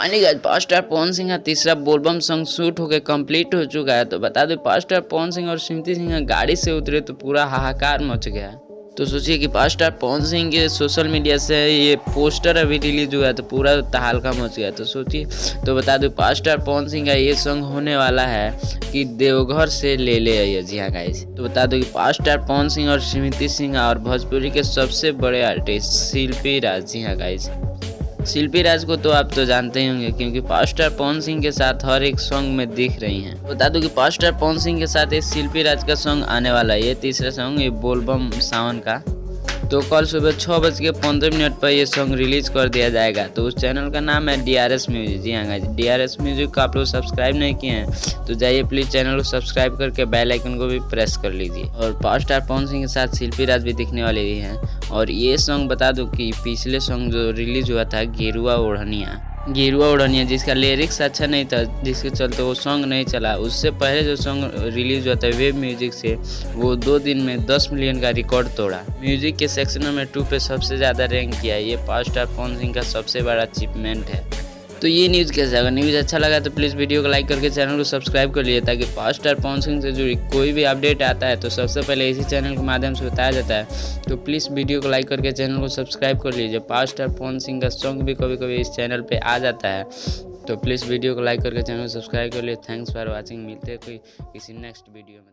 Finally guys power star Pawan Singh का तीसरा बोलबम सॉन्ग शूट होकर कंप्लीट हो चुका है। तो बता दो पावर स्टार पवन सिंह और स्मृति सिंह गाड़ी से उतरे तो पूरा हाहाकार मच गया। तो सोचिए कि पावर स्टार पवन सिंह के सोशल मीडिया से ये पोस्टर अभी रिलीज हुआ है तो पूरा तहलका मच गया। तो सोचिए, तो बता दो पावर स्टार पवन सिंह का ये सॉन्ग होने वाला है कि देवघर से ले ले आइए। जी हाँ गाइस, तो बता दो कि पावर स्टार पवन सिंह और स्मृति सिंह और भोजपुरी के सबसे बड़े आर्टिस्ट शिल्पी राज। जी हाँ गाइस, शिल्पी राज को तो आप तो जानते ही होंगे क्योंकि पावर स्टार पवन सिंह के साथ हर एक सॉन्ग में दिख रही हैं। बता दूं कि पावर स्टार पवन सिंह के साथ ये शिल्पी राज का सॉन्ग आने वाला है, ये तीसरा सॉन्ग ये बोलबम सावन का। तो कल सुबह 6:15 पर ये सॉन्ग रिलीज कर दिया जाएगा। तो उस चैनल का नाम है DRS म्यूजिक। जी हाँ गाइस, DRS म्यूजिक को आप लोग सब्सक्राइब नहीं किए हैं तो जाइए प्लीज़ चैनल को सब्सक्राइब करके बेल आइकन को भी प्रेस कर लीजिए। और पावर स्टार पवन सिंह के साथ शिल्पी राज भी दिखने वाले ही हैं। और ये सॉन्ग बता दूं कि पिछले सॉन्ग जो रिलीज हुआ था गेरुआ ओढ़निया जिसका लिरिक्स अच्छा नहीं था, जिसके चलते वो सॉन्ग नहीं चला। उससे पहले जो सॉन्ग रिलीज हुआ था वेब म्यूजिक से, वो 2 दिन में 10 मिलियन का रिकॉर्ड तोड़ा। म्यूजिक के सेक्शन नंबर 2 पे सबसे ज़्यादा रैंक किया। ये पावर स्टार पवन सिंह का सबसे बड़ा अचीवमेंट है। तो ये न्यूज़ कैसा लगा? न्यूज़ अच्छा लगा तो प्लीज़ वीडियो को लाइक करके चैनल को सब्सक्राइब कर लिए ताकि पावर स्टार पवन सिंह से जुड़ी कोई भी अपडेट आता है तो सबसे पहले इसी चैनल के माध्यम से बताया जाता है। तो प्लीज़ वीडियो को लाइक करके चैनल को सब्सक्राइब कर लीजिए। पावर स्टार पवन सिंह का सॉन्ग भी कभी कभी इस चैनल पे आ जाता है। तो प्लीज़ वीडियो को लाइक करके चैनल को सब्सक्राइब कर लिए। Thanks for watching. मिलते हैं कोई किसी नेक्स्ट वीडियो में।